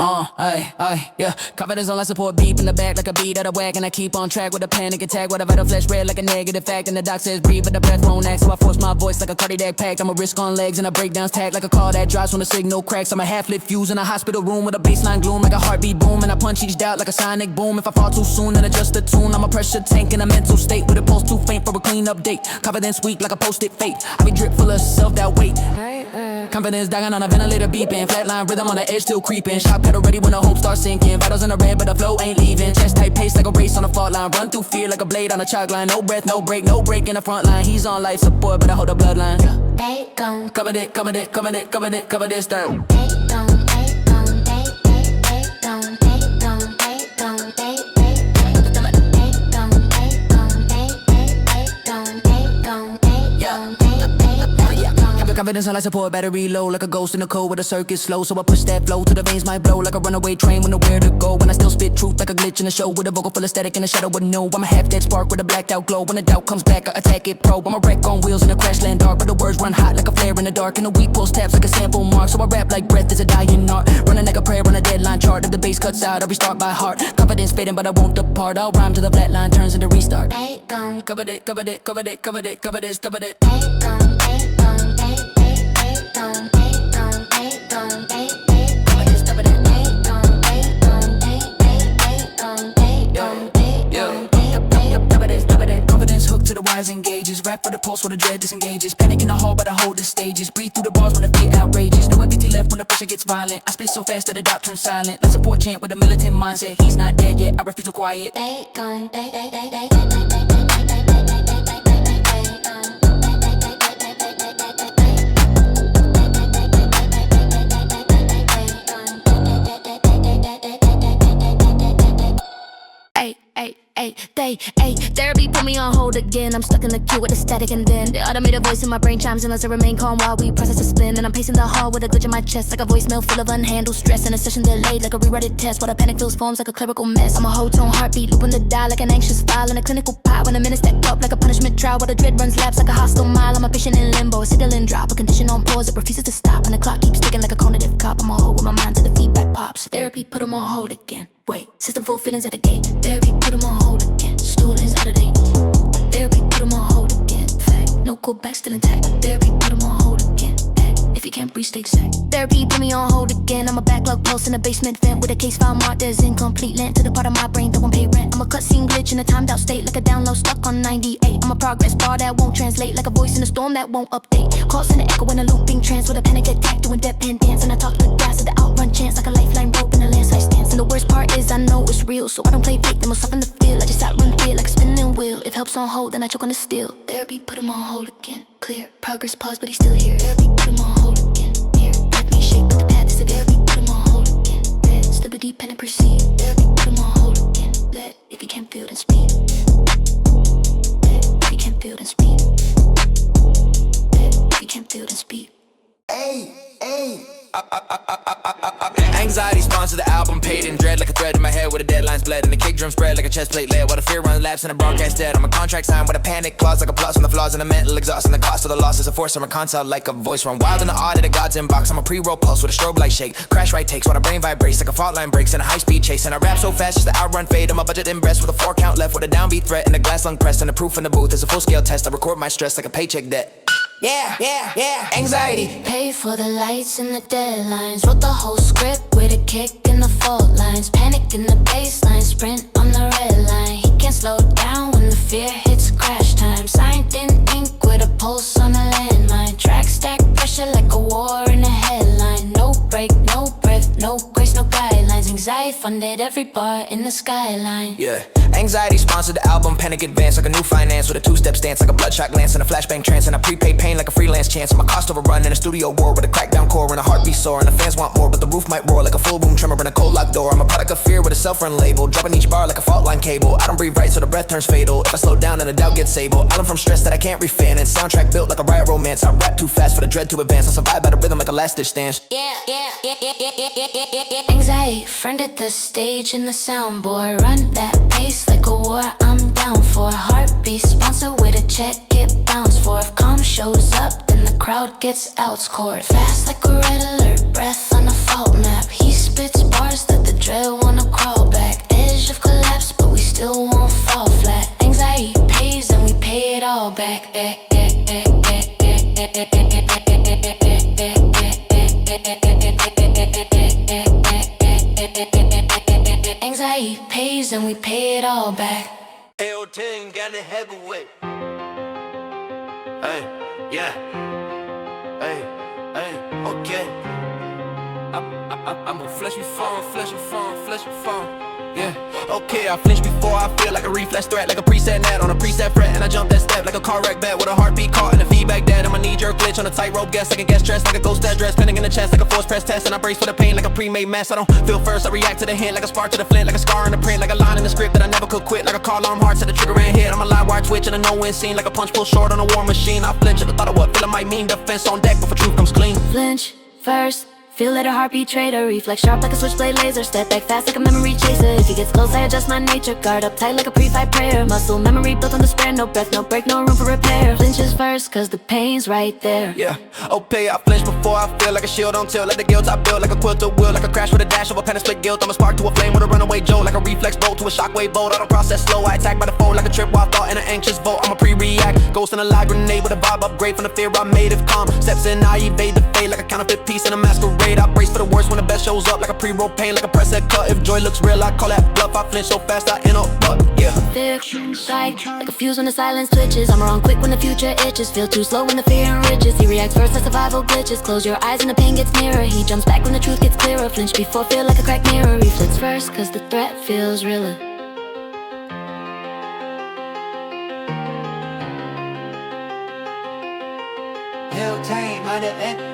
Yeah. Confidence on life support beep in the back like a beat at a whack. And I keep on track with a panic attack. With a vital flesh red like a negative fact. And the doc says breathe, but the breath won't act. So I force my voice like a cardiac pact. I'm a risk on legs and a breakdowns tag like a car that drops when the signal cracks. I'm a half-lit fuse in a hospital room with a baseline gloom like a heartbeat boom. And I punch each doubt like a sonic boom. If I fall too soon, then adjust the tune. I'm a pressure tank in a mental state with a pulse too faint for a clean update. Confidence weak like a post-it fate. I be drip full of self-doubt weight. Confidence dying on a ventilator beeping. Flatline rhythm on the edge still creeping. Shot pedal ready when the hope starts sinking. Vitals in the red but the flow ain't leaving. Chest tight pace like a race on the fault line. Run through fear like a blade on a chalk line. No breath, no break in the front line. He's on life support but I hold the bloodline. They gon' cover this down. Confidence on life support, battery low like a ghost in the cold with a circuit slow. So I push that flow to the veins might blow like a runaway train with nowhere to go. When I still spit truth like a glitch in the show with a vocal full of static and a shadow with no. I'm a half dead spark with a blacked out glow. When the doubt comes back, I attack it probe. I'm a wreck on wheels in a crash land dark, but the words run hot like a flare in the dark. And the weak pulse taps like a sample mark. So I rap like breath is a dying art. Running like a prayer on a deadline chart. If the bass cuts out, I'll restart by heart. Confidence fading, but I won't depart. I'll rhyme till the flat line turns into restart. They gon' cover this. To the wires engages, rap for the pulse when the dread disengages. Panic in the hall but I hold the stages. Breathe through the bars when the fear outrageous. No empathy left when the pressure gets violent. I spit so fast that the doubt turns silent. Let's support chant with a militant mindset. He's not dead yet, I refuse to quiet. They gon' Therapy put me on hold again. I'm stuck in the queue with the static and then the automated voice in my brain chimes in. Let's remain calm while we process a spin. And I'm pacing the hall with a glitch in my chest like a voicemail full of unhandled stress. And a session delayed like a rewritten test while the panic fills forms like a clerical mess. I'm a whole tone heartbeat looping the dial like an anxious file in a clinical pile. When the minutes stack up like a punishment trial while the dread runs laps like a hostile mile. I'm a patient in limbo, a settling drop, a condition on pause that refuses to stop. And the clock keeps ticking like a cognitive cop. I'm a hold with my mind to the feedback pops. Therapy put him on hold again. Wait, system full feelings at the gate. Therapy put him on hold again. Stool is out of date. Therapy put him on hold again. Fact, no go back, still intact. Therapy put him on hold again. If you can't breathe, stay sack. Therapy put me on hold again. I'm a backlog pulse in a basement vent with a case file marked as incomplete. Lent to the part of my brain that won't pay rent. I'm a cutscene glitch in a timed out state like a download stuck on 98. I'm a progress bar that won't translate like a voice in a storm that won't update. Calls in an echo in a looping trance with a panic attack doing deadpan dance. And I talk to the gas of the outrun chance like a lifeline rope in a landslide stance. And the worst part is I know it's real, so I don't play fake. Then we'll soften the feel. I just outrun fear like a spinning wheel. If help's on hold, then I choke on the steel. Therapy put him on hold again. Clear progress pause, but he's still here. Therapy put him on hold again. Let me shake, but the path is severe. We put him on hold again. Red, still be deep and proceed. There we put him on hold again. Let, if you can't feel, then speed. Let, if you can't feel, then speed. Let, if you can't feel, then speed. Hey. Anxiety spawns to the album, paid in dread like a thread in my head with the deadlines bled and the kick drum spread like a chest plate lead while the fear runs laps and the broadcast dead. I'm a contract signed with a panic clause like a plus on the flaws and the mental exhaust and the cost of the loss is a force. I'm a console like a voice run wild in the audit of God's inbox. I'm a pre-roll pulse with a strobe light shake, crash right takes while the brain vibrates like a fault line breaks in a high speed chase. And I rap so fast just to outrun fade. I'm a budget in breast with a 4 count left with a downbeat threat and a glass lung pressed and the proof in the booth is a full scale test. I record my stress like a paycheck debt. Yeah, anxiety. Pay for the lights and the deadlines. Wrote the whole script with a kick in the fault lines. Panic in the baseline, sprint on the red line. He can't slow down when the fear hits crash time. Signed in ink with a pulse on a landmine. Track stack pressure like a war in a headline. No break, no breath, no grace, no guidelines. Anxiety funded every bar in the skyline. Yeah, anxiety sponsored the album, panic advance like a new finance with a 2-step stance like a bloodshot glance and a flashbang trance and a prepaid pain like a freelance chance. I'm a cost overrun in a studio war with a crackdown core and a heartbeat sore and the fans want more, but the roof might roar like a full boom tremor in a cold locked door. I'm a product of fear with a self-run label, dropping each bar like a fault line cable. I don't breathe right so the breath turns fatal. If I slow down then the doubt gets sable. I'm from stress that I can't refan and soundtrack built like a riot romance. I rap too fast for the dread to advance. I survive by the rhythm like a last ditch dance. Yeah. Anxiety, friend at the stage in the soundboard. Run that pace like a war, I'm down for. Heartbeat sponsor with a check, get bounced for. If calm shows up, then the crowd gets outscored. Fast like a red alert, breath on a fault map. He spit spits bars that the dread wanna crawl back. Edge of collapse, but we still won't fall flat. Anxiety pays and we pay it all back. Anxiety pays and we pay it all back. AO10 got it heavyweight. Hey, yeah. Hey, okay. I'm a fleshy phone, yeah. Okay, I flinch before I feel like a reflex threat, like a preset net on a preset fret, and I jump that step like a car wreck bet with a heartbeat caught in a feedback dead. I'm a knee-jerk glitch on a tightrope guess, I can guess stress like a ghost that dress, spinning in the chest like a force press test, and I brace for the pain like a pre-made mess. I don't feel first, I react to the hint like a spark to the flint, like a scar in the print, like a line in the script that I never could quit, like a car alarm heart set the trigger and hit. I'm a live wire twitch in a no-win scene, like a punch pull short on a war machine. I flinch at the thought of what feeling might mean. Defense on deck before truth comes clean. Flinch first. Feel it a heartbeat traitor, reflex sharp like a switchblade laser. Step back fast like a memory chaser. If he gets close, I adjust my nature. Guard up tight like a pre-fight prayer. Muscle memory built on the spare. No breath, no break, no room for repair. Flinches first, cause the pain's right there. Yeah, okay, I flinch before I feel like a shield on tilt. Like the guilt I build, like a quilt to will. Like a crash with a dash of a pen and split guilt. I'm a spark to a flame with a runaway jolt. Like a reflex bolt to a shockwave bolt. I don't process slow, I attack by the fold. Like a trip while thought in an anxious vote. I'm a pre-react, ghost in a live grenade with a vibe upgrade from the fear I made. If calm steps in, I evade the fate. Like a counterfeit piece in a masquerade. I brace for the worst when the best shows up, like a pre-roll pain, like a press set cut. If joy looks real, I call that bluff. I flinch so fast, I end up, yeah. Fiction, psych, like a fuse when the silence twitches. I'm around quick when the future itches. Feel too slow when the fear enriches. He reacts first as survival glitches. Close your eyes and the pain gets nearer. He jumps back when the truth gets clearer. Flinch before, feel like a cracked mirror. Reflex first, cause the threat feels realer. Hell tame, mind it,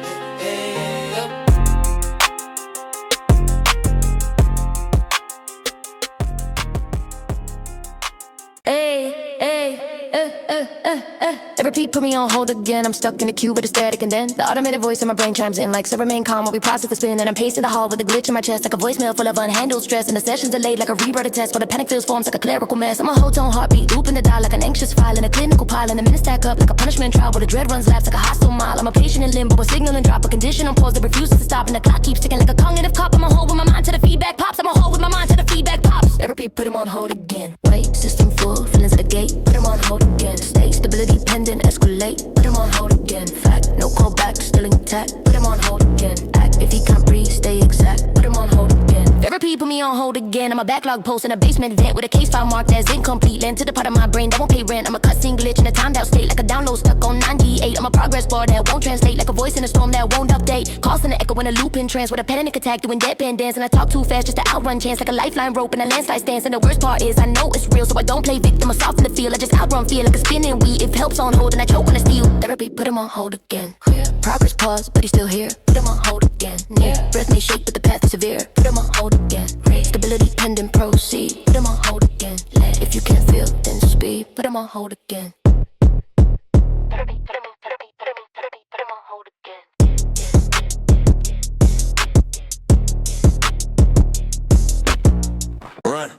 Repeat, put me on hold again. I'm stuck in the queue with a static, and then the automated voice in my brain chimes in like so remain calm while we process the spin. And I'm pacing the hall with a glitch in my chest, like a voicemail full of unhandled stress. And the session's delayed like a rebirth test, but the panic feels forms like a clerical mess. I'm a whole tone heartbeat, looping the dial like an anxious file in a clinical pile. And the minutes stack up like a punishment trial where the dread runs laps like a hostile mile. I'm a patient in limbo, a signal and drop, a condition on pause that refuses to stop. And the clock keeps ticking like a cognitive cop. I'm a hold with my mind to the feedback pops. I'm a hold with my mind to the feedback pops. Repeat, put him on hold again. Wait, system full, feelings at the gate. Put him on hold again. State stability pending, escalate. Put him on hold again. Fact, no callback, still intact. Put him on hold again. Act, if he can't breathe, stay exact. Put him on hold again. Therapy put me on hold again. I'm a backlog post in a basement vent with a case file marked as incomplete. Land to the part of my brain that won't pay rent. I'm a cutscene glitch in a timed out state, like a download stuck on 98. I'm a progress bar that won't translate, like a voice in a storm that won't update. Calls in the echo in a loop in trance with a panic attack doing deadpan dance. And I talk too fast just to outrun chance, like a lifeline rope in a landslide stance. And the worst part is I know it's real, so I don't play victim or soften the feel. I just outrun fear like a spinning wheel. If help's on hold and I choke when I steal. Therapy put him on hold again. Progress pause, but he's still here. Put him on hold again. Near breath may shake, but the path is severe. Put him on hold again. Stability pending, proceed. Put him on hold again. If you can't feel, then speed. Put him on hold again. Put him on hold again. Run.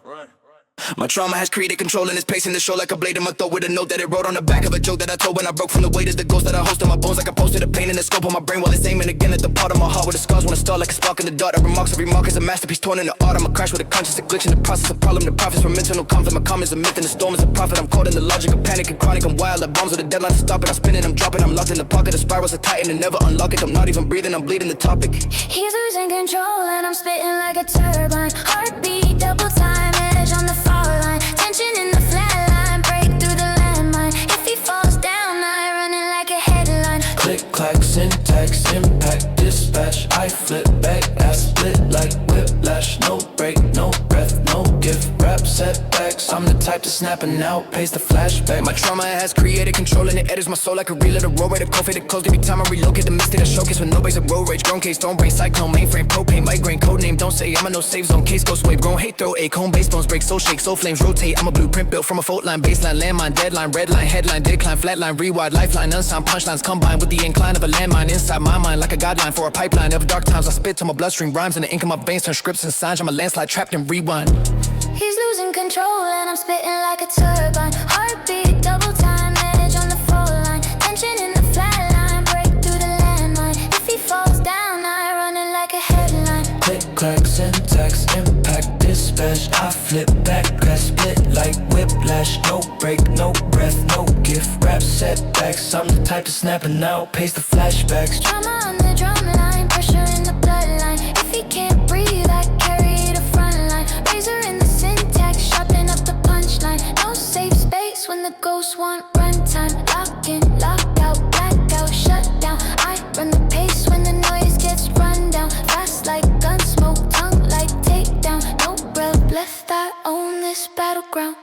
My trauma has created control and it's pacing the show like a blade in my throat with a note that it wrote on the back of a joke that I told when I broke from the weight of the ghost that I host in my bones like I posted a pain in the scope on my brain while it's aiming again at the part of my heart where the scars wanna start like a spark in the dark. Every remark is a masterpiece torn into art. I'm a crash with a conscious, a glitch in the process, a problem, the profits from internal conflict. My calm is a myth and the storm is a prophet. I'm caught in the logic of panic and chronic. I'm wild, the bombs with the deadline to stop it. I'm spinning, I'm dropping, I'm locked in the pocket. The spirals are tight and never unlock it. I'm not even breathing, I'm bleeding the topic. He's losing control and I'm spitting like a turbine. Heartbeat, double time, edge on the fall line. Tension in the flat line, break through the landmine. If he falls down, I run it like a headline. Click, clack, syntax, impact, dispatch. I flip back, ass split like whiplash. No break, no breath, no gift. Rap setbacks. I'm the type to snap and outpace the flashback. My trauma has created control and it edits my soul like a reel of the road rate. A cold faded close every time I relocate the mistake. I showcase with no base of road rage. Grown case, stone brain, cyclone, mainframe, propane, migraine, code name. Don't say I'm a no save zone. Case goes wave, grown hate, throw a cone, base bones break, soul shake, soul flames rotate. I'm a blueprint built from a fault line, baseline, landmine, deadline, red line, headline, decline, flatline, rewired, lifeline, unsigned punchlines combined with the incline of a landmine inside my mind like a guideline for a pipeline of dark times. I spit till my bloodstream rhymes and the ink of my veins turn scripts and signs. I'm a landslide trapped in rewind. He's losing control and I'm spitting like a turbine. Heartbeat, double time, edge on the fall line. Tension in the flat line, break through the landmine. If he falls down, I run it like a headline. Click, clack, whiplash, no break, no breath, no gift. Rap setbacks, I'm the type to snap and now pace the flashbacks. Drama on the drum line, pressure in the bloodline. If he can't breathe, I carry the front line. Razor in the syntax, sharpen up the punchline. No safe space when the ghosts want runtime. Lock in, lock out, blackout, shut down. I run the pace when the noise gets run down. Fast like gun smoke, tongue like takedown. No breath left, I own this battleground.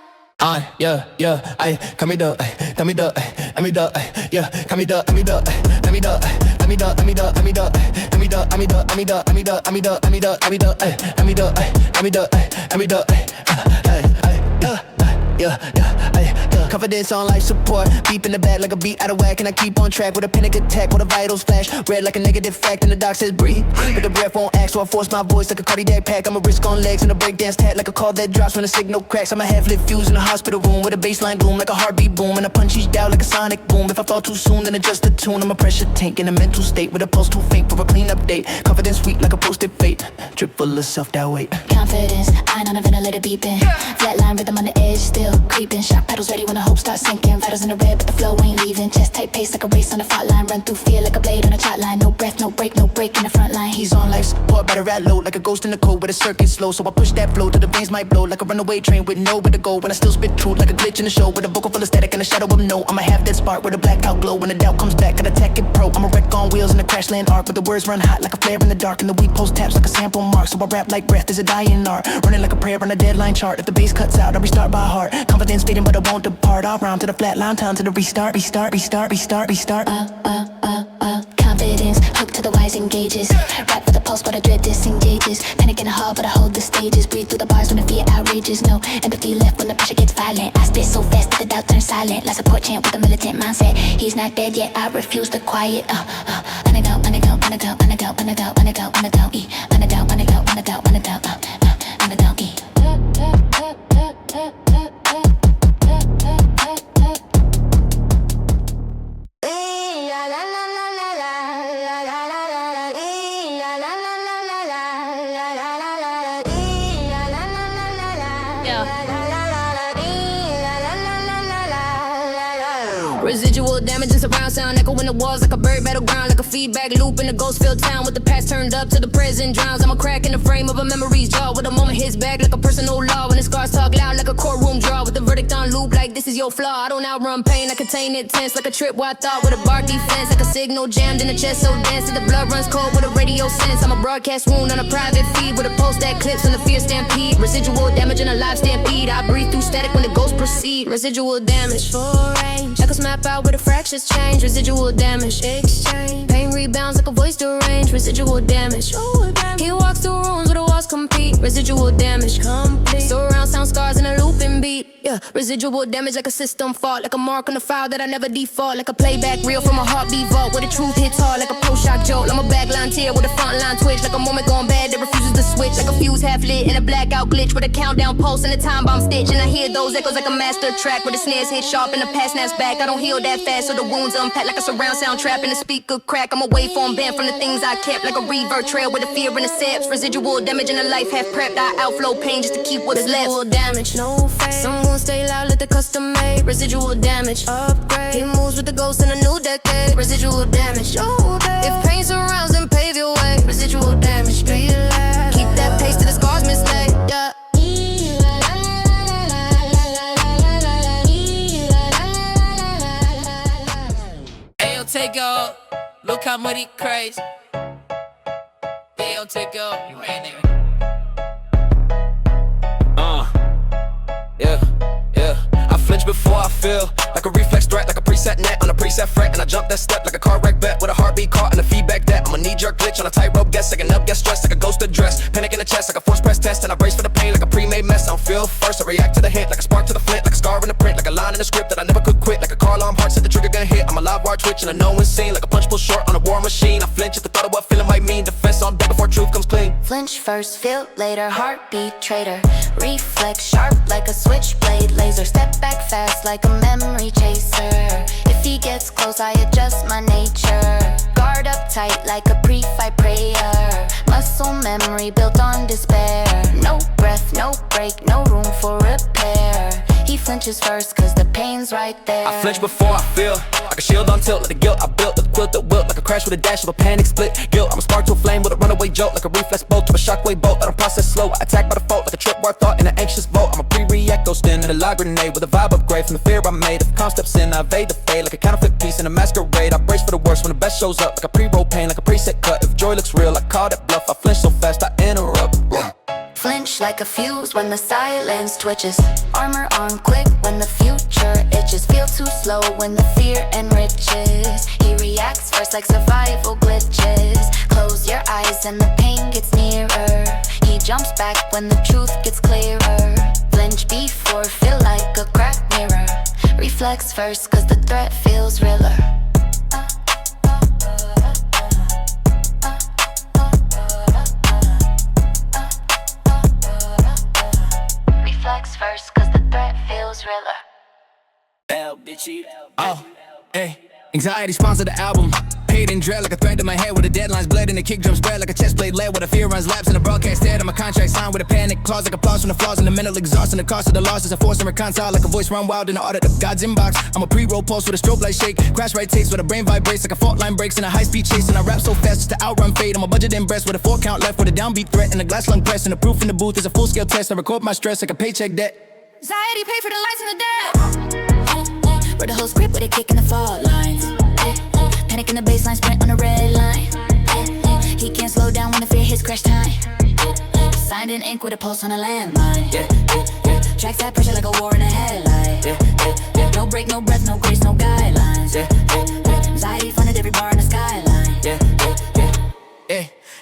Yeah, ay, come me the, tell me the, I me the, yeah, come me the, I me the, let me the, I me the, I me the, I me the, I me the, I me the, I me the, I me the, I me the, I me the, I me the, I me the, I me the, I me the, yeah. Confidence on life support. Beep in the back like a beat out of whack. And I keep on track with a panic attack. With a vitals flash. Red like a negative fact. And the doc says breathe. But the breath won't act. So I force my voice like a cardiac pack. I'm a risk on legs and a breakdance tat. Like a call that drops when the signal cracks. I'm a half-lit fuse in a hospital room. With a baseline boom like a heartbeat boom. And I punch each dial like a sonic boom. If I fall too soon then adjust the tune. I'm a pressure tank in a mental state. With a pulse too faint for a clean update. Confidence sweet like a posted fate. Drip full of self-doubt weight. Confidence, iron on a ventilator beeping. Flatline rhythm on the edge, still creeping. Shock pedals ready when the hope starts sinking. Vitals in the red, but the flow ain't leaving. Chest tight pace like a race on the fault line. Run through fear like a blade on a chalk line. No breath, no break, no break in the front line. He's on life support by the rat load. Like a ghost in the cold, but the circuit's slow. So I push that flow till the veins might blow. Like a runaway train with nowhere to go. When I still spit truth like a glitch in the show. With a vocal full of static and a shadow of no. I'ma have that spark with a blackout glow. When the doubt comes back, gotta attack it pro. I'm a wreck on wheels in a crash land arc. But the words run hot like a flare in the dark. And the weak post taps like a sample mark. So I rap like breath is a dying art. Running like a prayer on a deadline chart. If the bass cuts out, I restart by heart. Confidence fading, but I won't depart. I'll rhyme to the flat line, time to the restart. Confidence, hooked to the wires engages. Rap for the pulse, but I dread disengages. Panic in the hall, but I hold the stages. Breathe through the bars when the fear outrages. No empathy left when the pressure gets violent. I spit so fast that the doubt turns silent. Like support chant with a militant mindset. He's not dead yet, I refuse to quiet. Underdog, underdog, underdog, underdog, underdog, underdog, underdog, underdog, underdog, underdog, underdog, underdog, Residual damage and surround sound echo in the walls like a bird battleground. Like a feedback loop in a ghost-filled town. With the past turned up to the present drowns. I'm a crack in the frame of a memory's jaw. With a moment hits back like a personal law. When the scars talk loud like a courtroom draw. With the verdict on loop like this is your flaw. I don't outrun pain, I contain it tense. Like a trip where I thought with a bar defense. Like a signal jammed in the chest so dense that the blood runs cold with a radio sense. I'm a broadcast wound on a private feed. With a post that clips when the fear stampede. Residual damage in a live stampede. I breathe through static when the ghosts proceed. Residual damage full range. Echoes map out where the fractures change. Residual damage exchange. Pain rebounds like a voice deranged. Residual damage. He walks through rooms where the walls compete. Residual damage complete. Surround sound scars in a looping beat. Yeah, residual damage like a system fault. Like a mark on the file that I never default. Like a playback reel from a heartbeat vault. Where the truth hits hard like a post-shock jolt. I'm a backline tear with a front line twitch. Like a moment gone bad that refuses to switch. Like a fuse half lit in a blackout glitch. With a countdown pulse and a time bomb stitch. And I hear those echoes like a master track. Where the snares hit sharp and the pass snaps back. I don't heal that fast so the wounds unpack. Like a surround sound trap and the speaker crack. I'm a waveform band from the things I kept. Like a revert trail with the fear and the saps. Residual damage in a life half prepped. I outflow pain just to keep what is left. Residual damage, no fake. Someone stay loud, let the custom made. Residual damage, upgrade. He moves with the ghost in a new decade. Residual damage, if pain surrounds then pave your way. Residual damage, street life. Keep that pace till the scars mislay. Yeah. Ayo, take off. Look how muddy crazy. Ayo, take off. You ain't there. Yeah. I flinch before I feel like a reflex threat, like a preset net on a preset fret, and I jump that step like a car wreck bet with a heartbeat caught in a feedback that I'm a knee-jerk glitch on a tightrope guess, second up, get stressed like a ghost address, panic in the chest like a force press test, and I brace for the pain like a pre-made mess. I don't feel first, I react to the hint like a spark to the flint, like a scar in the print, like a line in the script that I never could quit, like a car alarm heart said the trigger gun hit. I'm a live wire twitch and a known scene, like a punch pull short on a war machine. I flinch at the thought of what feeling might mean. Defense on deck before truth comes clean. Flinch first, feel later, heartbeat traitor. Reflex sharp like a switchblade laser. Step back fast like a memory chaser. If he gets close, I adjust my nature. Guard up tight like a pre-fight prayer. Muscle memory built on despair. No breath, no break, no room for repair. He flinches first, cause the pain's right there. I flinch before I feel, like a shield on tilt, like the guilt I built, like a quilt that wilt, like a crash with a dash of a panic split. Guilt, I'm a spark to a flame with a runaway jolt, like a reflex bolt to a shockwave bolt. I don't process slow, I attack by default, like a tripwire thought in an anxious vote. I'm a pre-react ghost in a log grenade with a vibe upgrade from the fear I made. If the calm steps in, I evade the fade, like a counterfeit piece in a masquerade. I brace for the worst when the best shows up, like a pre-roll pain, like a preset cut. If joy looks real, I call that bluff. I flinch so fast, I interrupt. Flinch like a fuse when the silence twitches. Armor on quick when the future itches. Feel too slow when the fear enriches. He reacts first like survival glitches. Close your eyes and the pain gets nearer. He jumps back when the truth gets clearer. Flinch before, feel like a cracked mirror. Reflex first cause the threat feels realer. Reflex first cause the threat feels realer. Oh, hey, anxiety sponsored the album. Paid in dread like a thread to my head with the deadlines bled and the kick drum spread like a chest plate lead with a fear runs laps and the broadcast dead. I'm a contract signed with a panic clause like applause from the flaws and the mental exhaust and the cost of the losses. I force and reconcile like a voice run wild in the audit of God's inbox. I'm a pre-roll pulse with a strobe light shake. Crash right takes with a brain vibrates like a fault line breaks in a high-speed chase. And I rap so fast just to outrun fate. I'm a budget in breast with a 4 count left with a downbeat threat and a glass lung press. And the proof in the booth is a full-scale test. I record my stress like a paycheck debt. Anxiety pay for the lights and the dead. Wrote the whole script with a kick in the fault lines. Panic in the baseline, sprint on the red line. He can't slow down when the fear hits crash time. Signed in ink with a pulse on a landmine. Tracks that pressure like a war in a headlight. No break, no breath, no grace, no guidelines. Anxiety funded every bar in the skyline.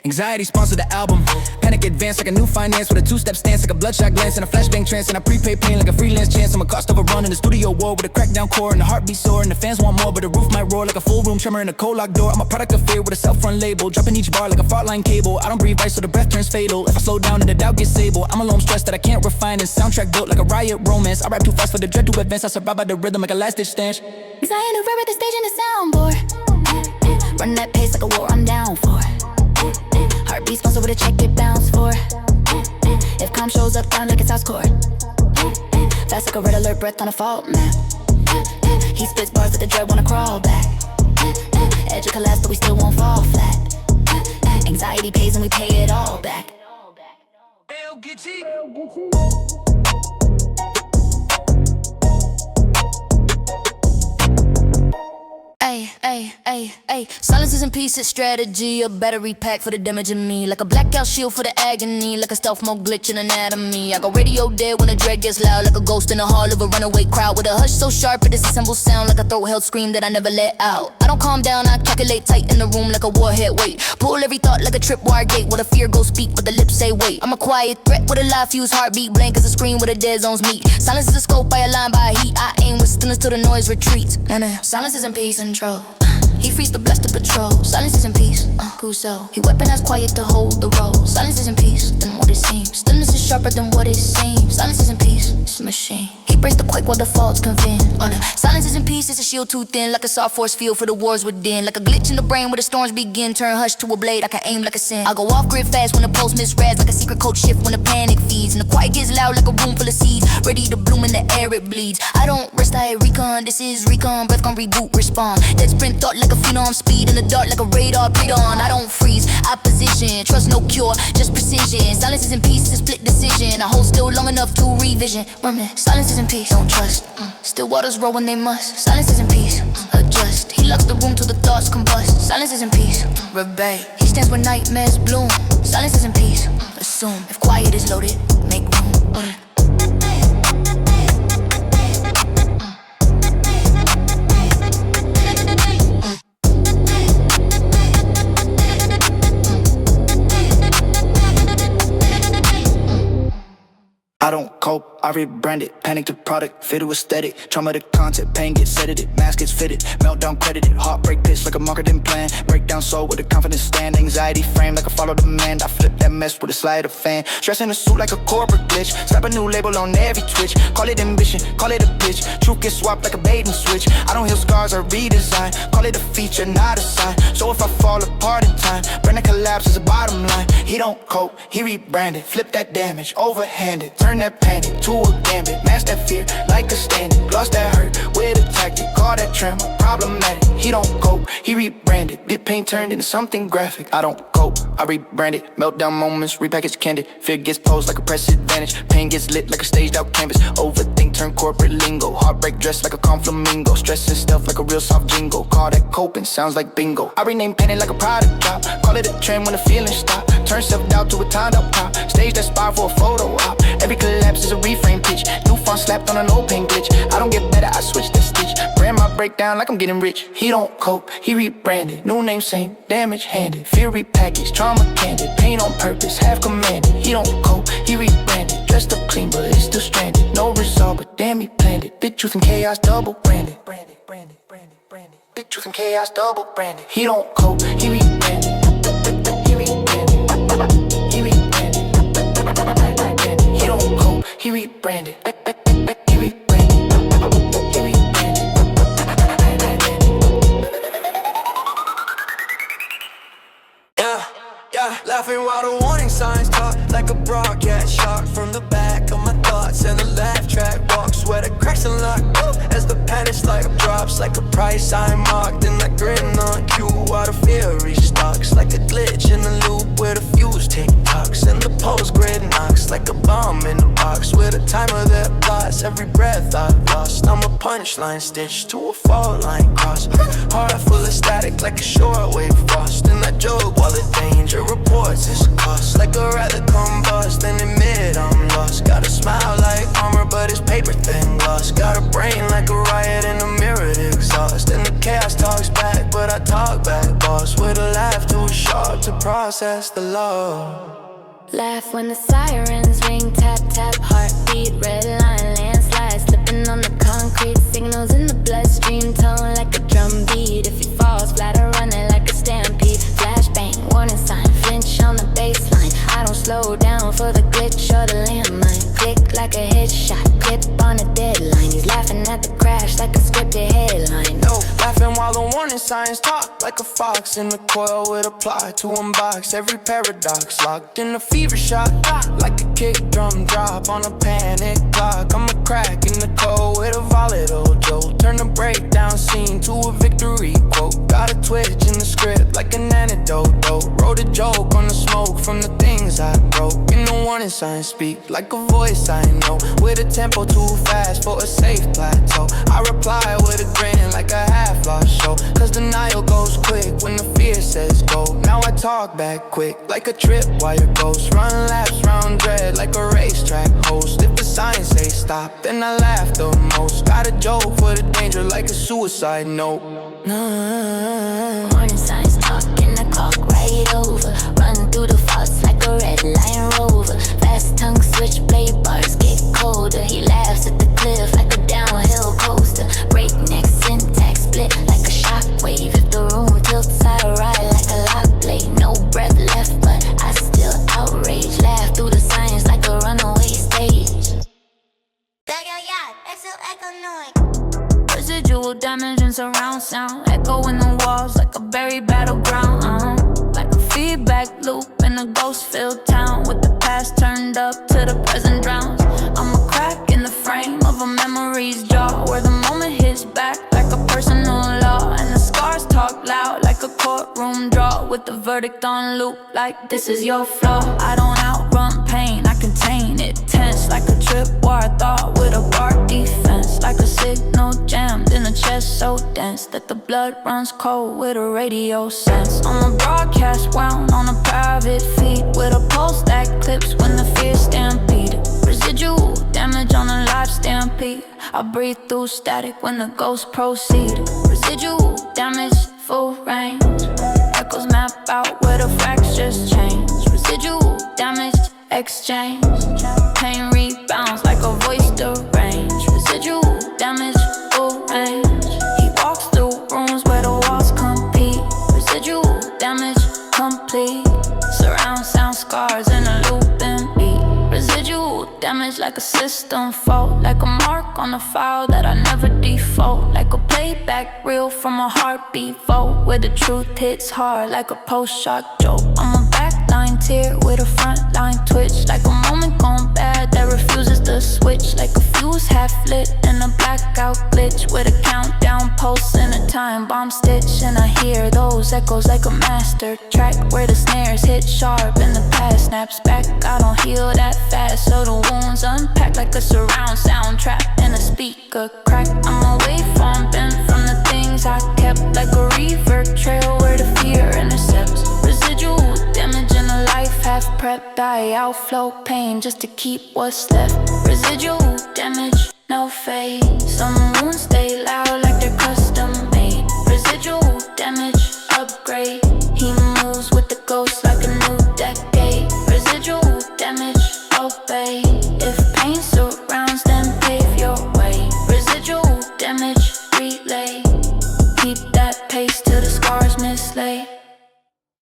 Anxiety sponsored the album. Panic advanced like a new finance with a 2-step stance like a bloodshot glance and a flashbang trance. And I prepay pain like a freelance chance. I'm a cost overrun in the studio war with a crackdown core and the heartbeat sore and the fans want more, but the roof might roar like a full room tremor in a cold locked door. I'm a product of fear with a self-run label, dropping each bar like a fault line cable. I don't breathe ice so the breath turns fatal. If I slow down and the doubt gets sable, I'm alone stressed that I can't refine. And soundtrack built like a riot romance. I rap too fast for the dread to advance. I survive by the rhythm like a last-ditch stanch. Cause I ain't a rubber the stage in the soundboard. Run that pace like a war I'm down for. Heartbeat sponsor with a check it bounce for. If calm shows up down like it's house court. Fast like a red alert, breath on a fault map. He spits bars that the dread wanna crawl back. Edge of collapse but we still won't fall flat. Anxiety pays and we pay it all back. Ay, silence isn't peace, it's strategy. A battery pack for the damage in me. Like a blackout shield for the agony. Like a stealth mode glitch in anatomy. I go radio dead when the dread gets loud. Like a ghost in the hall of a runaway crowd. With a hush so sharp it disassembles sound. Like a throat-held scream that I never let out. I don't calm down, I calculate tight in the room like a warhead weight. Pull every thought like a tripwire gate. Where the fear goes speak but the lips say wait. I'm a quiet threat with a live fuse heartbeat. Blank as a screen where the dead zones meet. Silence is a scope, I align by heat. I aim with stillness till the noise retreats. Silence isn't peace and control. He frees the blessed to patrol. Silence isn't peace, Crusoe. He weaponized quiet to hold the role. Silence isn't peace, than what it seems. Stillness is sharper than what it seems. Silence isn't peace, it's a machine. He breaks the quake while the faults convene. Silence isn't peace, it's a shield too thin. Like a soft force field for the wars within. Like a glitch in the brain where the storms begin. Turn hush to a blade, I can aim like a sin. I go off grid fast when the pulse misreads. Like a secret code shift when the panic feeds. And the quiet gets loud like a room full of seeds. Ready to bloom in the air it bleeds. I don't rest, I recon. This is recon, breath gon' reboot, respond. Dead sprint thought like a phenom, speed in the dark like a radar, breed on. I don't freeze, opposition, trust no cure, just precision. Silence isn't peace, it's a split decision. I hold still long enough to revision. Silence isn't peace, don't trust. Still waters roll when they must. Silence isn't peace, adjust. He locks the room till the thoughts combust. Silence isn't peace, rebel. He stands when nightmares bloom. Silence isn't peace, assume. If quiet is loaded, make room. I don't cope, I rebrand it. Panic the product, fit it with aesthetic. Trauma the content, pain gets sedated. Mask gets fitted, meltdown credited. Heartbreak pitch like a marketing plan. Breakdown soul with a confidence stand. Anxiety frame like a follow demand. I flip that mess with a slide of fan. Stress in a suit like a corporate glitch. Slap a new label on every twitch. Call it ambition, call it a pitch. Truth gets swapped like a bait and switch. I don't heal scars, I redesign. Call it a feature, not a sign. So if I fall apart in time, brand that collapse is the bottom line. He don't cope, he rebranded. Flip that damage, overhanded. Turn that panic to to a gambit. Match that fear like a standard. Gloss that hurt with a tactic. Call that tremor problematic. He don't cope, he rebranded. Get pain turned into something graphic. I don't cope, I rebrand it. Meltdown moments, repackaged candid. Fear gets posed like a press advantage. Pain gets lit like a staged out canvas. Overthink turn corporate lingo. Heartbreak dressed like a calm flamingo. Stressing stuff like a real soft jingle. Call that coping, sounds like bingo. I rename panic like a product drop. Call it a trend when the feelings stop. Turn self-doubt to a timed up pop. Stage that spot for a photo op. Every collapse is a reframe pitch. New font slapped on an old paint glitch. I don't get better, I switch that stitch. Brand my breakdown like I'm getting rich. He don't cope, he rebranded. New name same, damage handed. Fear repackaged, trauma candid. Pain on purpose, half commanded. He don't cope, he rebranded. Dressed up clean, but it's still stranded. No result, but damn he planned it. Big truth and chaos, double branded. Big truth and chaos, double branded. He don't cope, he rebranded. He rebranded. He rebranded. He don't cope, he rebranded. He rebranded. He rebranded. Yeah, laughing while the warning signs talk. Like a broadcast shot from the back of my thoughts. And the laugh track walks where the cracks unlock. As the panic like drops like a price I marked. And I grin on cue while the fear restocks. Like a glitch in the loop where the fuse tick-tocks. And the post-grid knocks like a bomb in the box. With a timer that plots every breath I've lost. I'm a punchline stitched to a fault line cross. Heart full of static like a shortwave frost. And I joke while the danger reports its cost. Like a rather combust and admit I'm lost. Got a smile like armor but it's paper thin gloss. Got a brain like a riot in a mirrored exhaust. And the chaos talks back but I talk back boss. With a laugh too sharp to process the love. Laugh when the sirens ring, tap tap, heartbeat, red line, landslide, slipping on the concrete, signals in the bloodstream, tone like a drum beat. If he falls flat or running like a stampede, flashbang, warning sign, flinch on the baseline. I don't slow down for the glitch or the landmine. Click like a headshot, clip on a deadline. He's laughing at the crash like a scripted headline. No, laughing while the warning signs talk. Like a fox in the coil with a plot to unbox every paradox. Locked in a fever shot, like a kick drum drop on a panic clock. I'm a crack in the code with a volatile jolt. Turn the breakdown scene to a victory quote. Got a twitch in the script like an antidote. Wrote a joke on the smoke from the things I broke. In the warning signs speak like a voice I know. With a tempo too fast for a safe plateau. I reply with a grin like a half-lost show. Cause denial goes quick when the fear says go. Now I talk back quick like a tripwire ghost. Run laps round dread like a racetrack host. If the signs say stop, then I laugh the most. Got a joke for the danger like a suicide note. Warning signs talking, the clock right over. Run through the faults like a red lion rover. Fast tongue switchblade bars get colder. He laughs at the cliff like a downhill coaster. Breakneck syntax split like a shockwave. If the room tilts, I ride like a lock blade. No breath left, but I still outrage. Laugh through the signs like a runaway stage. Residual damage and surround sound. Echo in the walls like a buried battleground. Like a feedback loop in a ghost-filled town. With the past turned up to the present drowns. I'm a crack in the frame of a memory's jaw. Where the moment hits back like a personal law. And the scars talk loud like a courtroom draw. With the verdict on loop like this is your flaw. I don't outrun pain, I contain it. Tense like a tripwire thought with a bar defense. Like a signal jammed in a chest so dense that the blood runs cold with a radio sense. I'm a broadcast wound on a private feed. With a pulse that clips when the fear stampede. Residual damage on a live stampede. I breathe through static when the ghosts proceed. Residual damage, full range. Echoes map out where the fractures change. Residual damage, exchange. Pain rebounds like a voice deranged. Residual damage, full range. He walks through rooms where the walls compete. Residual damage, complete. Surround sound scars in a looping beat. Residual damage like a system fault. Like a mark on a file that I never default. Like a playback reel from a heartbeat vault. Where the truth hits hard like a post-shock joke. I'm a backline tear with a frontline twitch. Like a moment gone bad that refuses to switch. crowd glitch with a countdown pulse and a time bomb stitch. And I hear those echoes like a master track where the snares hit sharp and the past snaps back. I don't heal that fast, so the wounds unpack like a surround sound trap and a speaker crack. I'm away from bent from the things I kept, like a revert trail where the fear intercepts. Residual damage in a life half prep, die outflow pain just to keep what's left. Residual damage, no fade. Some wounds stay loud like they're custom made. Residual damage, upgrade. He moves with the ghost like a new decade. Residual damage, obey. If pain surrounds, then pave your way. Residual damage, relay. Keep that pace till the scars mislay.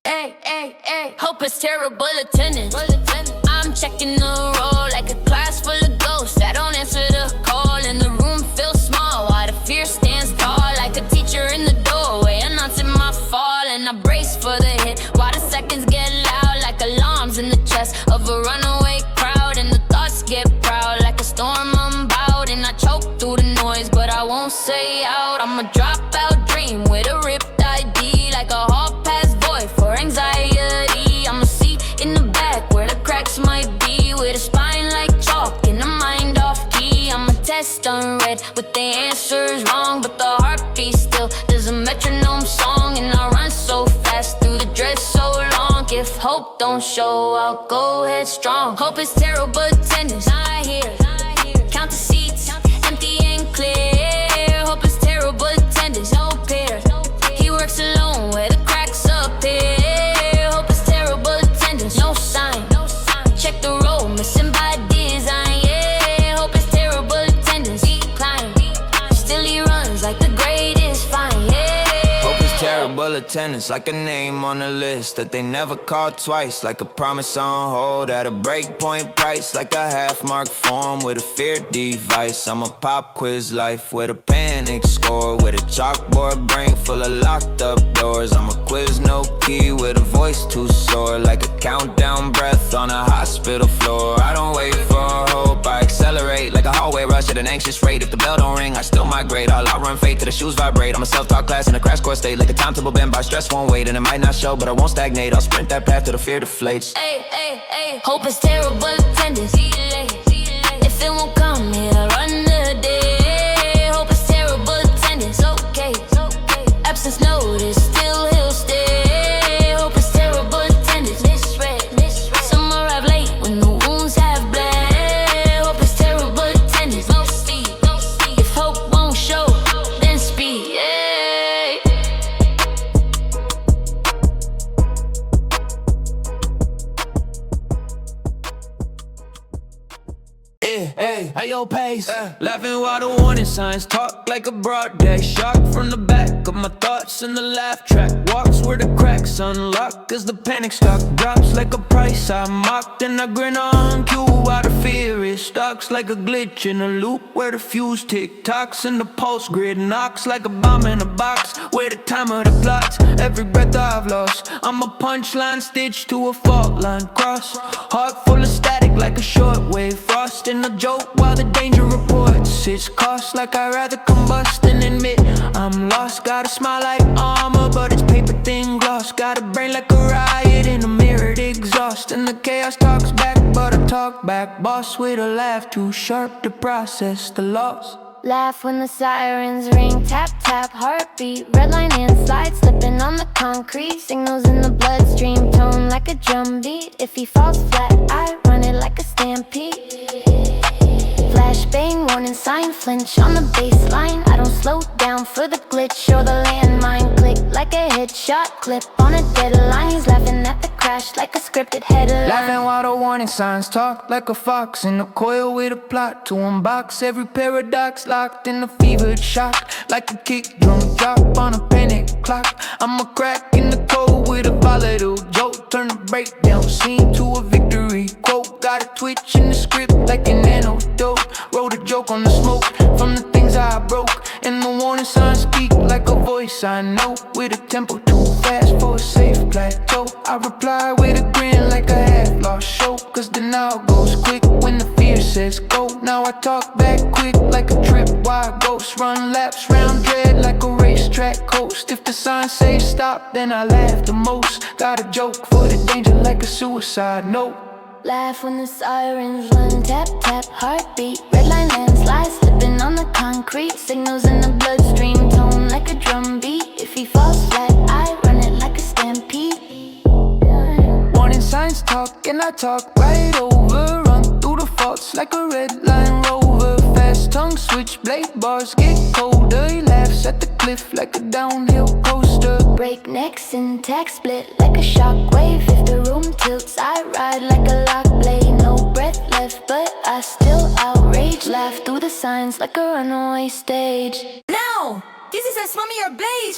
Ay, ay, ay. Hope it's terrible attendance. I'm checking the roll like a class full of ghosts that don't answer the call, and the room feels small while the fear stands tall like a teacher in the doorway announcing my fall. And I brace for the hit while the seconds get loud like alarms in the chest of a runaway crowd, and the thoughts get proud like a storm unbowed. And I choke through the noise, but I won't say out. I'm a dropout dream with a ripped ID, like a hall pass void for anxiety. I'm a seat in the back where the cracks might be, with a spine like chalk and a mind off key. I'm a test unread with the answers wrong, but the heartbeat still does a metronome song. And I run so fast through the dress so long. If hope don't show, I'll go headstrong. Hope is terrible attendance. I hear count the seats, empty and clear. Hope is terrible attendance, no peer. He works alone where the cracks appear. Hope is terrible attendance, no sign. Check the road, missing by design. Yeah, hope is terrible attendance, decline. Still he runs like the grade is fine. Yeah. Hope is terrible attendance, like a name on a list that they never called twice, like a promise on hold at a breakpoint price, like a half-mark form with a fear device. I'm a pop quiz life with a panic score, with a chalkboard brain full of locked up doors. I'm a quiz no key with a voice too sore, like a countdown breath on a hospital floor. I don't wait for hope, I accelerate like a hallway rush at an anxious rate. If the bell don't ring, I still migrate. I'll outrun fate till the shoes vibrate. I'm a self-taught class in a crash course state, like a timetable bent by stress won't wait. And it might not show, but I won't stagnate. I'll sprint that path till the fear deflates. Ay, ay, ay. Hope is terrible attendance. If it won't come, it'll run the day. Hope is terrible attendance. Okay. Absence notice, still he'll stay. Hope is terrible attendance. Misread. Some arrive late when the wounds have bled. Hope is terrible attendance. No speed. If hope won't show, then speed. Yeah. Hey, at your pace, laughing while the warning signs talk like a broad day. Shock from the back of my thoughts in the laugh track. Walks where the cracks unlock as the panic stock drops like a price I mocked. And I grin on cue while the fear is stocks like a glitch in a loop where the fuse tick-tocks and the pulse grid knocks like a bomb in a box where the time of the plots. Every breath I've lost, I'm a punchline stitched to a fault line cross. Heart full of static like a shortwave frost. And a joke while the danger reports its cost, like I'd rather combust than admit I'm lost. Got a smile like armor, but it's paper thin gloss. Got a brain like a riot in a mirrored exhaust. And the chaos talks back, but I talk back. Boss with a laugh too sharp to process the loss. Laugh when the sirens ring, tap tap, heartbeat, red line and slide, slipping on the concrete, signals in the bloodstream, tone like a drum beat. If he falls flat, I run it like a stampede. Flashbang, warning sign, flinch on the baseline. I don't slow down for the glitch or the landmine. Click like a headshot, clip on a deadline. He's laughing at the crash like a scripted headline. Laughing while the warning signs talk like a fox in a coil with a plot to unbox every paradox. Locked in a fevered shock like a kick drum drop on a panic clock. I'm a crack in the code with a volatile joke. Turn a breakdown scene to a victory quote. Got a twitch in the script like an antidote. Wrote a joke on the smoke from the things I broke. And the warning signs speak like a voice I know, with a tempo too fast for a safe plateau. I reply with a grin like a half-lost show, cause the now goes quick when the fear says go. Now I talk back quick like a trip why ghosts run laps round dread like a racetrack coast. If the sign says stop, then I laugh the most. Got a joke for the danger like a suicide note. Laugh when the sirens run, tap tap, heartbeat. Red line landslide, slipping on the concrete. Signals in the bloodstream, tone like a drum beat. If he falls flat, I run it like a stampede. Warning signs talk and I talk right over. Run through the faults like a red line rover. Fast tongue switch, blade bars get colder. He laughs at the cliff like a downhill coaster. Breakneck syntax, split like a shockwave. If the room tilts, I ride like a lock blade. No breath left, but I still outrage. Laugh through the signs like a runaway stage. Now! This is a swami or beige.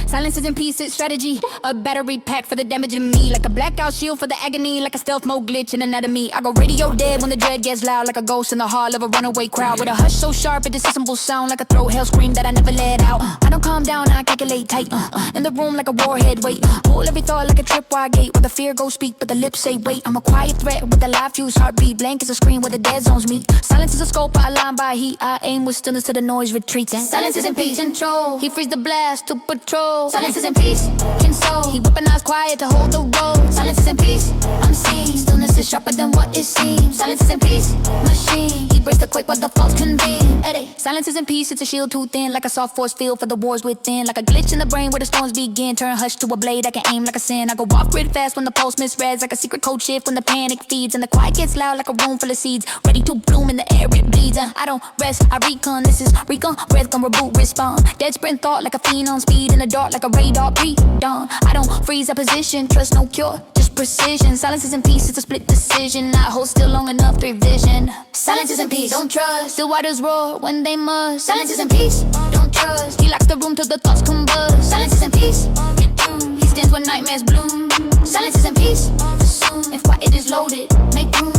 Silence is in peace, it's strategy. A battery pack for the damage in me. Like a blackout shield for the agony. Like a stealth mode glitch in anatomy. I go radio dead when the dread gets loud. Like a ghost in the heart of a runaway crowd. With a hush so sharp it dissembles sound. Like a throat hell scream that I never let out. I don't calm down, I calculate tight. In the room like a warhead, wait. Hold every thought like a tripwire gate. Where the fear goes speak, but the lips say wait. I'm a quiet threat with a live fuse heartbeat. Blank is a screen where the dead zones meet. Silence is a scope, I align by heat. I aim with stillness to the noise retreats. Silence is in peace. Control. He frees the blast to patrol. Silence is in peace, console. He weaponized quiet to hold the road. Silence is in peace, unseen. Stillness is sharper than what it seems. Silence is in peace, machine. He breaks the quake while the faults convene. Eddie. Silence is in peace, it's a shield too thin. Like a soft force field for the wars within. Like a glitch in the brain where the storms begin. Turn hush to a blade, I can aim like a sin. I go off grid fast when the pulse misreads. Like a secret code shift when the panic feeds. And the quiet gets loud like a room full of seeds. Ready to bloom in the air, it bleeds. I don't rest, I recon. This is recon, breath gon' reboot, respond. Dead sprint thought like a fiend on speed. In the dark like a radar pre-dawn. I don't freeze a position, trust no cure, just precision. Silence is in peace, it's a split decision. Not hold still long enough to revision. Silence is in peace, don't trust. Still waters roar when they must. Silence is in peace, don't trust. He locks the room till the thoughts combust. Silence is in peace, he stands when nightmares bloom. Silence is in peace, assume. If quiet is loaded, make room.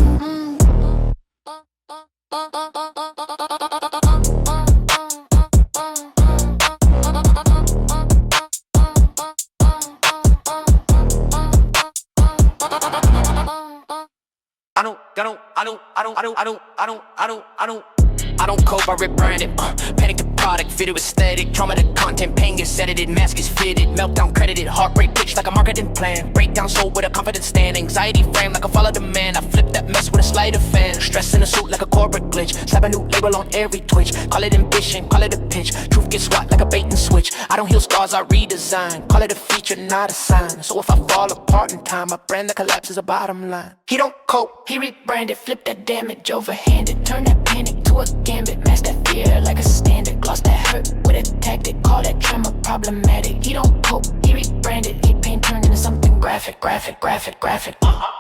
I don't cope, I rebrand it. Panic the product, fitted with static. Trauma the content, pain gets edited, mask is fitted. Meltdown credited, heartbreak pitched like a marketing plan. Breakdown soul with a confident stand. Anxiety frame like a follow demand. I flip that mess with a sleight of fan. Stress in a suit like a corporate glitch. Slap a new label on every twitch. Call it ambition, call it a pitch. Truth gets swat like a bait and switch. I don't heal scars, I redesign. Call it a feature, not a sign. So if I fall apart in time, my brand that collapses a bottom line. He don't cope, he rebranded. Flip that damage overhanded. Turn that panic to a gambit. Mask that fear like a standard. Gloss that hurt with a tactic. Call that tremor problematic. He don't cope, he rebranded. He pain turned into something graphic.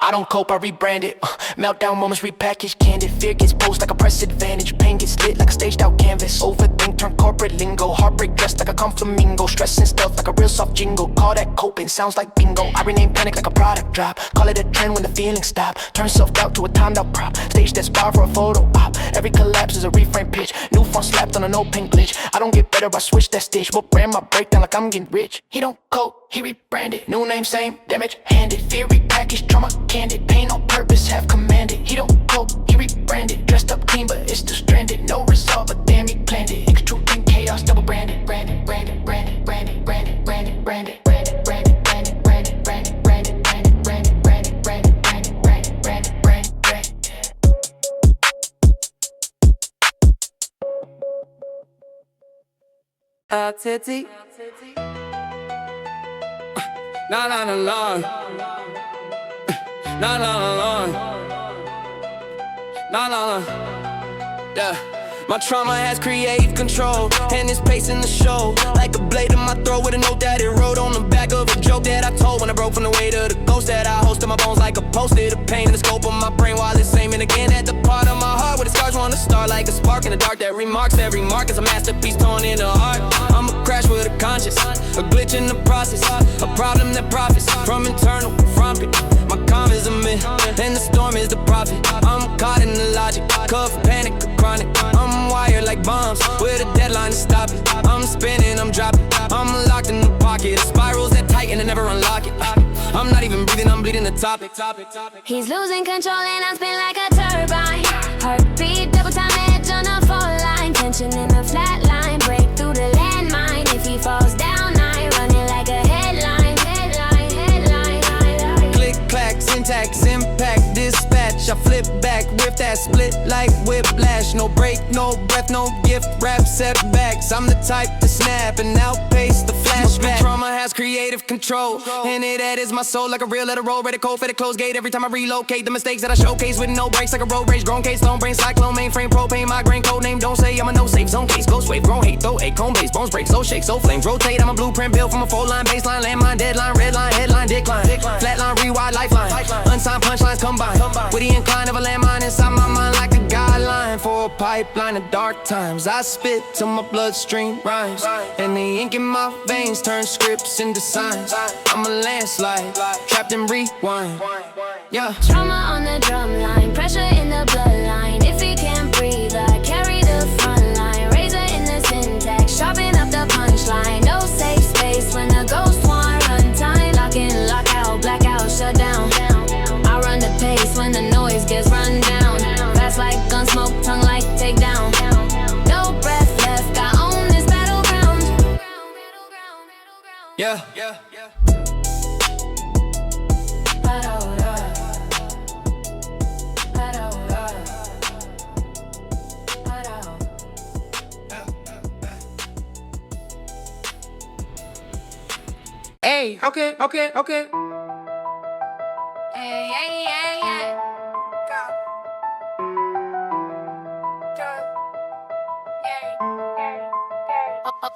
I don't cope, I rebrand it. Meltdown moments repackaged, candid. Fear gets posed like a press advantage. Pain gets lit like a staged out canvas. Overthink turn corporate lingo. Heartbreak dressed like a calm flamingo. Stress and stealth like a real soft jingle. Call that coping, sounds like bingo. I rename panic like a product drop. Call it a trend when the feelings stop. Turn self-doubt to a timed out prop. Stage that spar for a photo op. Every collapse is a reframe pitch. New font slapped on an old pink glitch. I don't get better, I switch that stitch. But brand my breakdown like I'm getting rich. He don't cope, he rebranded. New name, same, damage handed. Fear repackaged, trauma candid. Pain on purpose, have commanded. He don't cope, he rebranded. Dressed up clean, but it's still stranded. No resolve, but damn, he planned it. X truth in chaos, double branded. Branded. Titty. La la la la. La la la la. La la la. Yeah. My trauma has creative control, and it's pacing the show like a blade in my throat with a note that it wrote on the back of a joke that I told when I broke from the weight of the ghost that I hosted my bones like a post-it. The pain in the scope of my brain while it's aiming again at the part of my heart where the scars wanna start like a spark in the dark that remarks every mark is a masterpiece torn in the heart. I'm a crash with a conscience, a glitch in the process, a problem that profits from internal from it. My calm is a myth, and the storm is the prophet. I'm caught in the logic, cuff, panic, chronic. I'm wired like bombs, with a deadline to stop it. I'm spinning, I'm dropping, I'm locked in the pocket. The spirals that tighten and never unlock it. I'm not even breathing, I'm bleeding the topic. He's losing control and I spin like a turbine. Heartbeat, double time edge on a fall line. I flip back with that split like whiplash. No break, no breath, no gift, rap setbacks. I'm the type to snap and outpace the flashback. Trauma has creative control, and it edits my soul like a real letter roll. Ready cold for the closed gate every time I relocate. The mistakes that I showcase with no breaks like a road rage. Grown case, lone brain, cyclone, mainframe, propane, migraine, code name. Don't say I'm a no safe zone case. Ghost wave, grown hate, throw a cone base. Bones break, so shake, so flames rotate. I'm a blueprint built from a full line, baseline, landmine, deadline, red line, headline, decline. Flatline, rewind, lifeline. Unsigned punchlines combined. With the incline of a landmine inside my mind like a guideline for a pipeline of dark times. I spit till my bloodstream rhymes, and the ink in my veins turns scripts into signs. I'm a landslide, trapped in rewind. Yeah. Trauma on the drum line, pressure in the bloodline. If he can't breathe, I carry the front line. Razor in the syntax, sharpen up the punchline. No safe space when the ghost want run time. Lock in, lock out, blackout, shut down. I run the pace when the noise gets run down. Fast like gun smoke, tongue like takedown. No breath left, I own this battleground. Yeah. Hey, okay. Hey.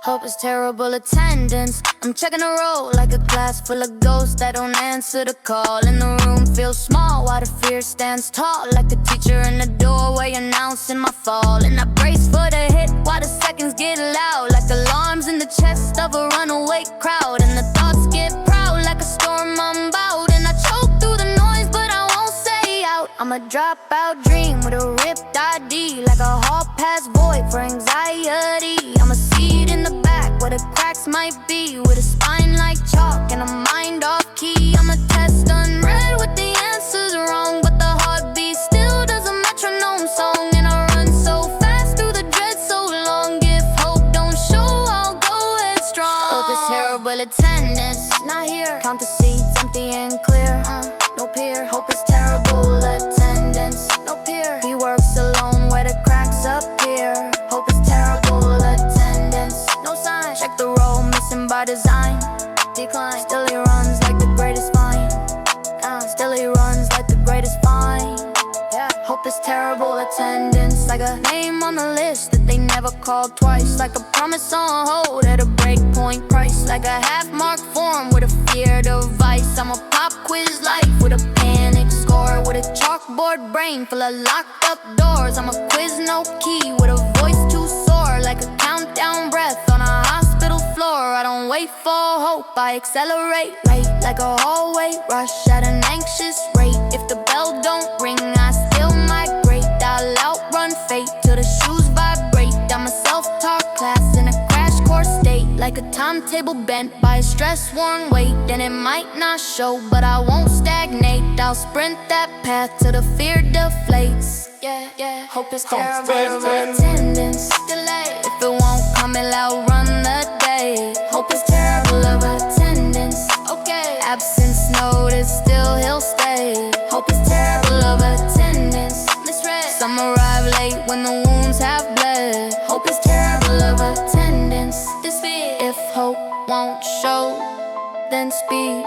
Hope it's terrible attendance. I'm checking the roll like a class full of ghosts that don't answer the call. And the room feels small while the fear stands tall, like the teacher in the doorway announcing my fall. And I brace for the hit while the seconds get loud, like alarms in the chest of a runaway crowd. And the thoughts get proud like a storm I'm about. And I choke through the noise but I won't say out. I'm a dropout dream with a ripped ID, like a hall pass void for anxiety. I'm a seed in the back where the cracks might be, with a spine like chalk and a mind off key. I'm a test unread with the answers wrong, but the heartbeat still does a metronome song. And I run so fast through the dread so long, if hope don't show, I'll go headstrong. Hope is terrible attendance, not here. Count the seats, empty and clear. No peer. Hope is terrible attendance, no peer. He works alone where the cracks appear. Hope is terrible attendance, no sign. Check the roll, missing by design. Decline. Still he runs like the greatest find. Still he runs like the greatest find. Yeah. Hope is terrible attendance, like a name on the list that they never called twice. Like a promise on hold at a breakpoint price. Like a half-mark form with a fear device. I'm a pop quiz life with a panic score, with a chalkboard brain full of locked up doors. I'm a quiz no key with a voice too sore, like a countdown breath on a hospital floor. I don't wait for hope, I accelerate right, like a hallway rush at an anxious rate. If the bell don't ring, I still migrate. I'll outrun fate till the shoes vibrate. I'm a self-taught class in a crash course state, like a timetable bent by a stress-worn weight. And it might not show, but I won't stagnate. I'll sprint that path till the fear deflates. Yeah. Hope is terrible attendance, delay. If it won't come, it'll outrun the day. Hope is terrible of attendance, okay. Absence notice, still he'll stay. Hope is terrible of attendance, misread. Some arrive late when the wounds have bled. Hope is terrible of attendance, this speed. If hope won't show, then speed.